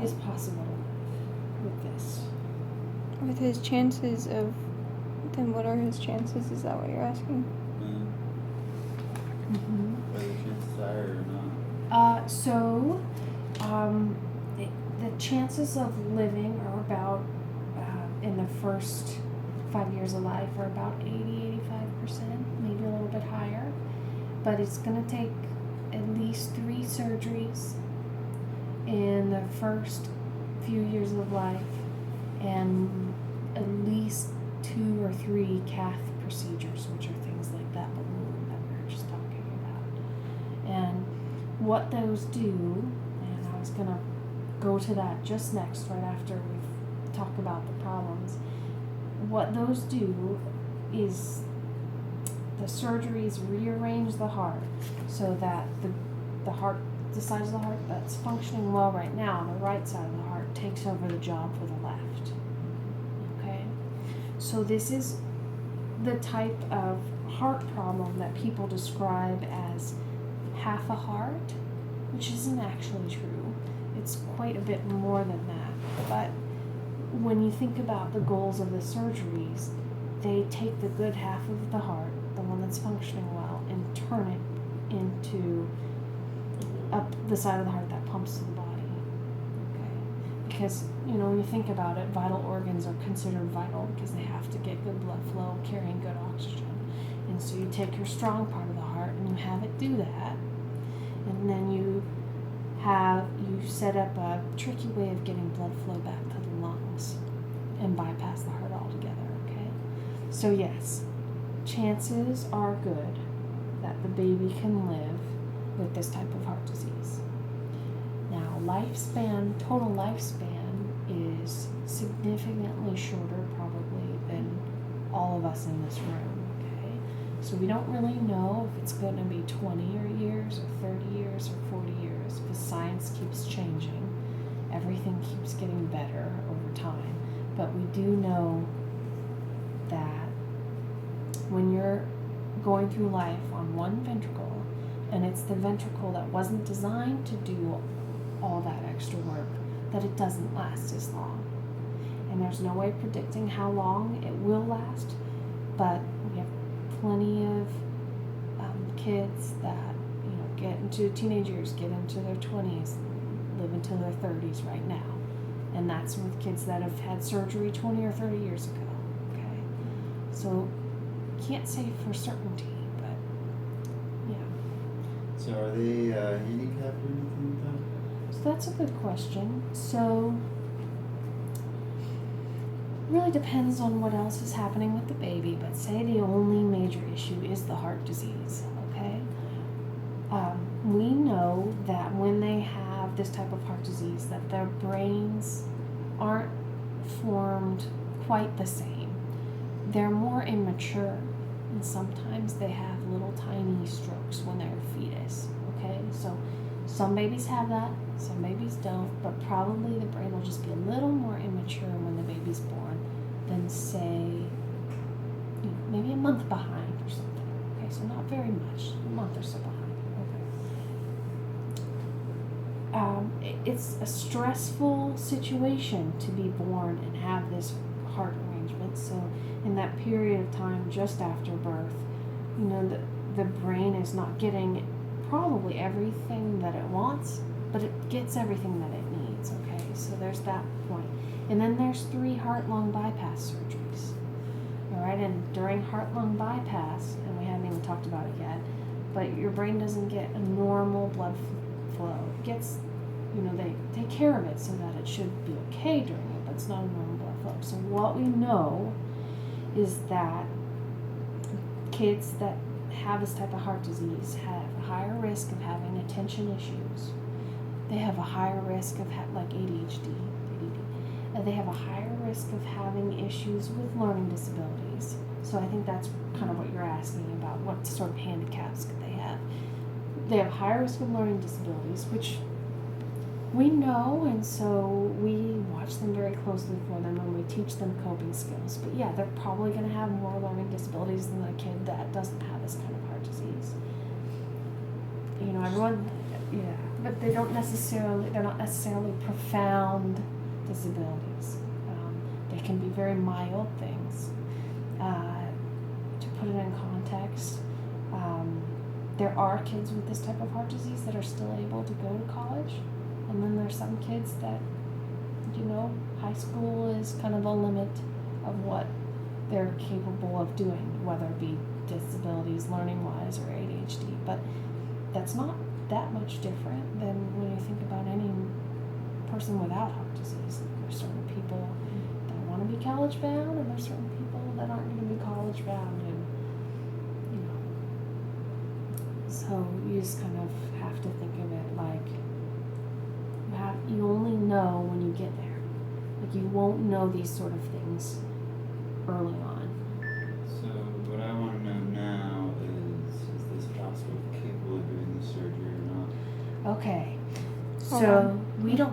is possible to live with this. With his chances of, then what are his chances? Is that what you're asking? Whether chances are or not. The chances of living are about, in the first 5 years of life, are about 80-85%, maybe a little bit higher. But it's going to take at least 3 surgeries in the first few years of life, and at least 2 or 3 cath procedures, which are things like that balloon that we were just talking about. And what those do, and I was going to go to that just next, right after we talk about the problems. What those do is the surgeries rearrange the heart so that the heart, the side of the heart that's functioning well right now, the right side of the heart, takes over the job for the left. Okay? So this is the type of heart problem that people describe as half a heart, which isn't actually true. It's quite a bit more than that. But when you think about the goals of the surgeries, they take the good half of the heart, the one that's functioning well, and turn it into up the side of the heart that pumps to the body. Okay? Because, when you think about it, vital organs are considered vital because they have to get good blood flow, carrying good oxygen. And so you take your strong part of the heart and you have it do that. And then you set up a tricky way of getting blood flow back to the lungs and bypass the heart altogether, okay? So yes, chances are good that the baby can live with this type of heart disease. Now, total lifespan is significantly shorter probably than all of us in this room, okay? So we don't really know if it's going to be 20 years or 30 years or 40 years because science keeps changing. Everything keeps getting better over time. But we do know that when you're going through life on one ventricle, and it's the ventricle that wasn't designed to do all that extra work, that it doesn't last as long. And there's no way of predicting how long it will last, but we have plenty of kids that get into teenage years, get into their 20s, live until their 30s right now. And that's with kids that have had surgery 20 or 30 years ago, okay? So, can't say for certainty, but, yeah. So are they handicapped or anything like that? So that's a good question. So, really depends on what else is happening with the baby, but say the only major issue is the heart disease, okay? We know that when they have this type of heart disease, that their brains aren't formed quite the same. They're more immature, and sometimes they have little tiny strokes when they're a fetus, okay? So some babies have that, some babies don't, but probably the brain will just be a little more immature when the baby's born than, say, maybe a month behind or something, okay? So not very much, a month or so behind. It's a stressful situation to be born and have this heart arrangement. So in that period of time just after birth, the brain is not getting probably everything that it wants, but it gets everything that it needs, okay? So there's that point. And then there's 3 heart-lung bypass surgeries, all right? And during heart-lung bypass, and we haven't even talked about it yet, but your brain doesn't get a normal blood flow. It gets, they take care of it so that it should be okay during it, but it's not a normal blood flow. So what we know is that kids that have this type of heart disease have a higher risk of having attention issues. They have a higher risk of like ADHD, ADD. They have a higher risk of having issues with learning disabilities. So I think that's kind of what you're asking about, what sort of handicaps could they have. They have a higher risk of learning disabilities, which we know, and so we watch them very closely for them when we teach them coping skills. But yeah, they're probably going to have more learning disabilities than the kid that doesn't have this kind of heart disease. Everyone, yeah. but they're not necessarily profound disabilities. They can be very mild things. To put it in context, there are kids with this type of heart disease that are still able to go to college, and then there's some kids that, high school is kind of the limit of what they're capable of doing, whether it be disabilities learning-wise or ADHD, but that's not that much different than when you think about any person without heart disease. There's certain people that want to be college bound, and there's certain people that aren't going to be college bound, and so you just kind of have to think of it like you only know when you get there. Like, you won't know these sort of things early on. So what I want to know now is this hospital capable of doing the surgery or not? Okay, Hold so on. we don't